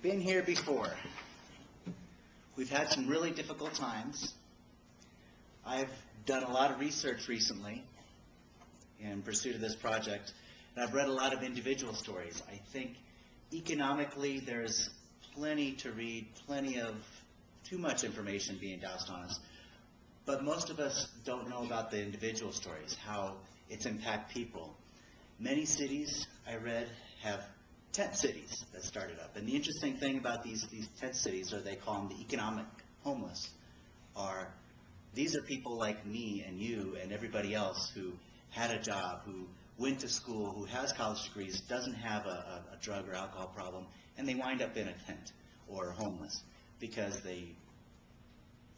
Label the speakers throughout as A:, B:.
A: been here before. We've had some really difficult times. I've done a lot of research recently in pursuit of this project, and I've read a lot of individual stories. I think economically there's plenty to read, plenty of too much information being doused on us, but most of us don't know about the individual stories, how it's impact people. Many cities, I read, have tent cities that started up. And the interesting thing about these tent cities, or they call them the economic homeless, are these are people like me and you and everybody else who had a job, who went to school, who has college degrees, doesn't have a drug or alcohol problem, and they wind up in a tent or homeless because they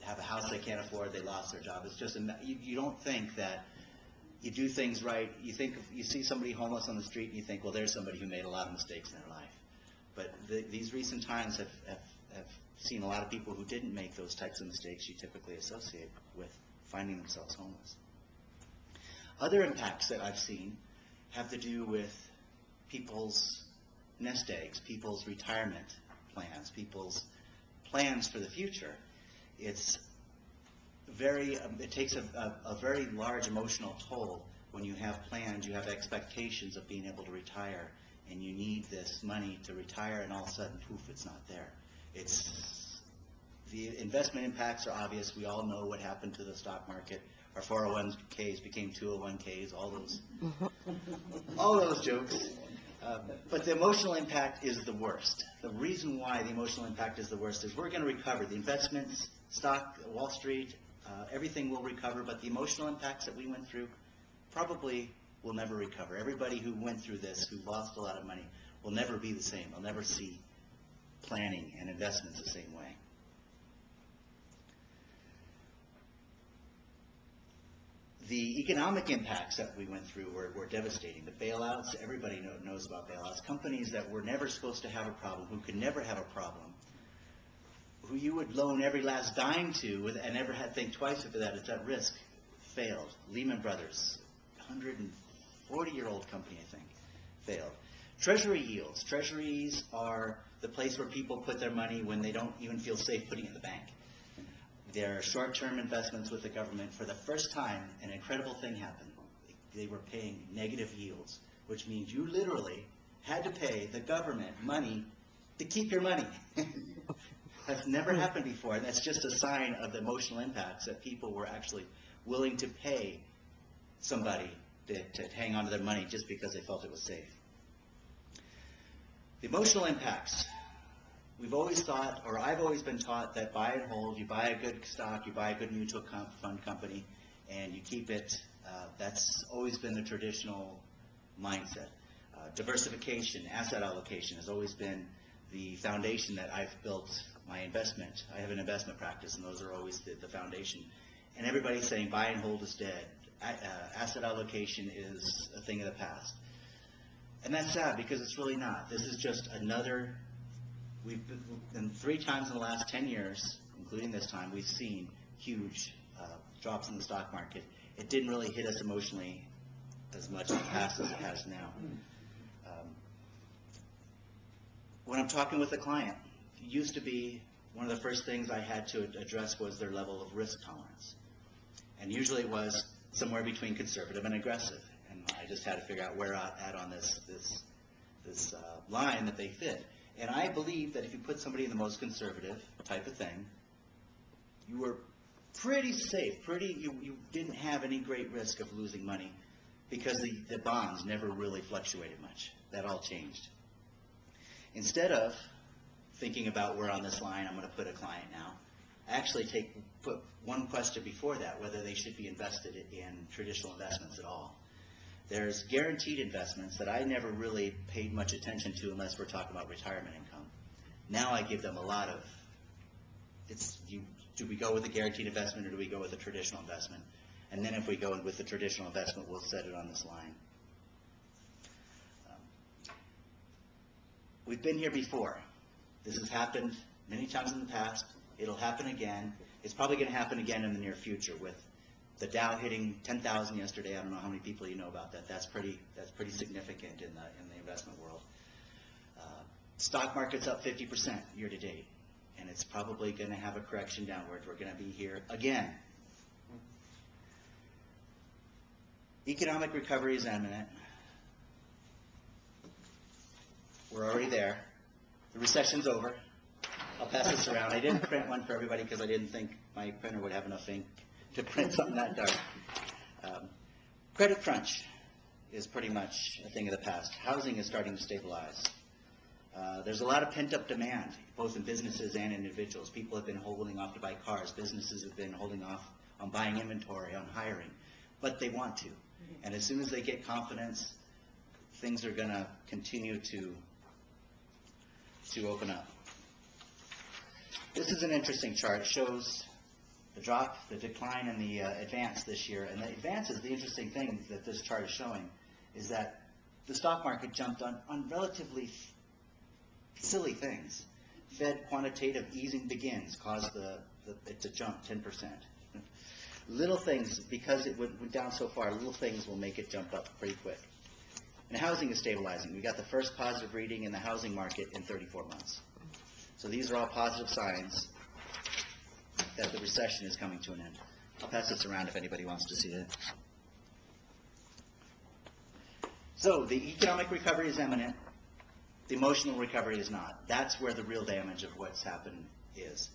A: have a house they can't afford, they lost their job. It's just, you don't think that you do things right. You see somebody homeless on the street and you think, well, there's somebody who made a lot of mistakes in their life. But these recent times have seen a lot of people who didn't make those types of mistakes you typically associate with finding themselves homeless. Other impacts that I've seen have to do with people's nest eggs, people's retirement plans, people's plans for the future. It takes a very large emotional toll when you have plans, you have expectations of being able to retire, and you need this money to retire, and all of a sudden, poof, it's not there. The investment impacts are obvious. We all know what happened to the stock market. Our 401ks became 201ks, all those jokes. But the emotional impact is the worst. The reason why the emotional impact is the worst is we're going to recover. The investments, stock, Wall Street, everything will recover, but the emotional impacts that we went through probably will never recover. Everybody who went through this, who lost a lot of money, will never be the same. They'll never see planning and investments the same way. The economic impacts that we went through were devastating. The bailouts, everybody knows about bailouts. Companies that were never supposed to have a problem, who could never have a problem, who you would loan every last dime to and never had to think twice if that it's at risk, failed. Lehman Brothers, 140-year-old company, I think, failed. Treasury yields. Treasuries are the place where people put their money when they don't even feel safe putting it in the bank. They're short-term investments with the government. For the first time, an incredible thing happened. They were paying negative yields, which means you literally had to pay the government money to keep your money. That's never happened before, and that's just a sign of the emotional impacts that people were actually willing to pay somebody to hang on to their money just because they felt it was safe. The emotional impacts. We've always thought, or I've always been taught, that buy and hold, you buy a good stock, you buy a good mutual fund company, and you keep it. That's always been the traditional mindset. Diversification, asset allocation has always been the foundation that I've built my investment. I have an investment practice, and those are always the foundation. And everybody's saying buy and hold is dead. Asset allocation is a thing of the past. And that's sad because it's really not. This is just another. We've been 3 times in the last 10 years, including this time, we've seen huge drops in the stock market. It didn't really hit us emotionally as much in the past as it has now. When I'm talking with a client, it used to be one of the first things I had to address was their level of risk tolerance. And usually it was somewhere between conservative and aggressive. And I just had to figure out where at on this line that they fit. And I believe that if you put somebody in the most conservative type of thing, you were pretty safe. You didn't have any great risk of losing money because the bonds never really fluctuated much. That all changed. Instead of thinking about where on this line I'm going to put a client now, I actually put one question before that, whether they should be invested in traditional investments at all. There's guaranteed investments that I never really paid much attention to unless we're talking about retirement income. Now I give them a lot of, do we go with a guaranteed investment or do we go with a traditional investment? And then if we go with the traditional investment, we'll set it on this line. We've been here before. This has happened many times in the past. It'll happen again. It's probably going to happen again in the near future with the Dow hitting 10,000 yesterday. I don't know how many people you know about that. That's pretty significant in the investment world. Stock market's up 50% year to date, and it's probably going to have a correction downward. We're going to be here again. Economic recovery is imminent. We're already there. The recession's over. I'll pass this around. I didn't print one for everybody because I didn't think my printer would have enough ink to print something that dark. Credit crunch is pretty much a thing of the past. Housing is starting to stabilize. There's a lot of pent-up demand, both in businesses and individuals. People have been holding off to buy cars. Businesses have been holding off on buying inventory, on hiring, but they want to. And as soon as they get confidence, things are going to continue to open up. This is an interesting chart. It shows the drop, the decline, and the advance this year. And the advance is the interesting thing that this chart is showing, is that the stock market jumped on relatively silly things. Fed quantitative easing begins, caused it to jump 10%. Little things, because it went down so far, little things will make it jump up pretty quick. And housing is stabilizing. We got the first positive reading in the housing market in 34 months. So these are all positive signs that the recession is coming to an end. I'll pass this around if anybody wants to see it. So the economic recovery is imminent. The emotional recovery is not. That's where the real damage of what's happened is.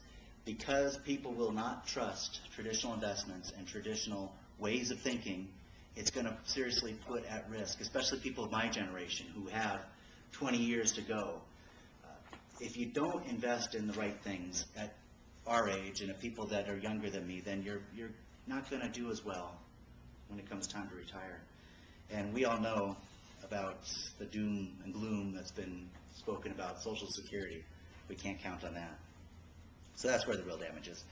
A: Because people will not trust traditional investments and traditional ways of thinking, it's going to seriously put at risk, especially people of my generation who have 20 years to go. If you don't invest in the right things at our age and at people that are younger than me, then you're not going to do as well when it comes time to retire. And we all know about the doom and gloom that's been spoken about, Social Security. We can't count on that. So that's where the real damage is.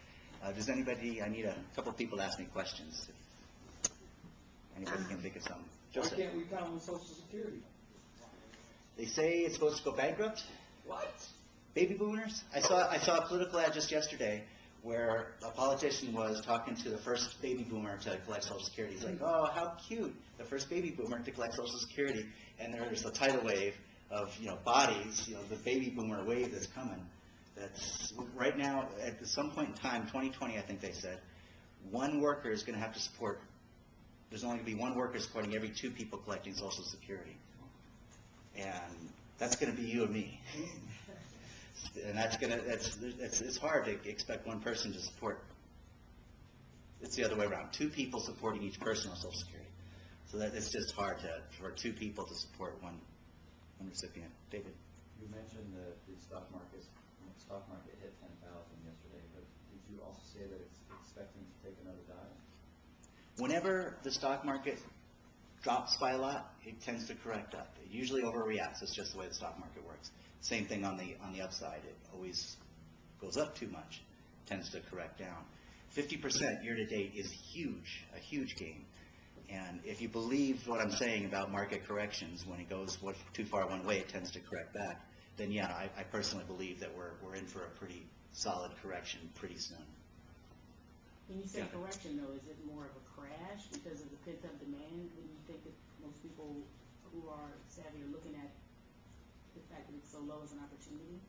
A: Does anybody, I need a couple people to ask me questions. If anybody can think of something. Joseph.
B: Why can't we count on Social Security?
A: They say it's supposed to go bankrupt.
B: What?
A: Baby boomers? I saw a political ad just yesterday where a politician was talking to the first baby boomer to collect Social Security. He's like, oh, how cute, the first baby boomer to collect Social Security. And there's a tidal wave of, bodies, the baby boomer wave that's coming. That's right now, at some point in time, 2020, I think they said, one worker is going to have to support, there's only going to be one worker supporting every two people collecting Social Security. And that's going to be you and me. And it's hard to expect one person to support. It's the other way around. Two people supporting each person on Social Security. So that it's just hard for two people to support one recipient. David?
C: You mentioned the stock market hit 10,000 yesterday, but did you also say that it's expecting to take another dive?
A: Whenever the stock market drops by a lot, it tends to correct up. It usually overreacts. It's just the way the stock market works. Same thing on the upside. It always goes up too much, tends to correct down. 50% year to date is huge, a huge gain. And if you believe what I'm saying about market corrections, when it goes too far one way, it tends to correct back. Then yeah, I personally believe that we're in for a pretty solid correction pretty soon.
D: When you say correction, though, is it more of a crash because of the pent-up demand? When you think that most people who are savvy are looking at the fact that it's so low as an opportunity?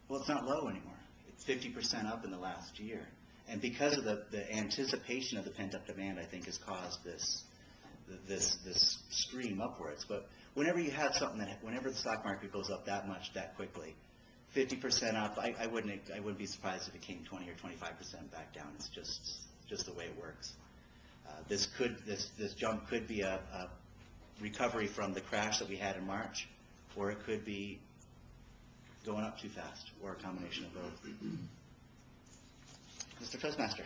A: Well, it's not low anymore. It's 50% up in the last year. And because of the anticipation of the pent-up demand, I think has caused this stream upwards. But whenever you have something whenever the stock market goes up that much, that quickly, 50% up, I wouldn't be surprised if it came 20 or 25% back down. It's just the way it works. This jump could be a recovery from the crash that we had in March, or it could be going up too fast, or a combination of both. Mr. Toastmaster.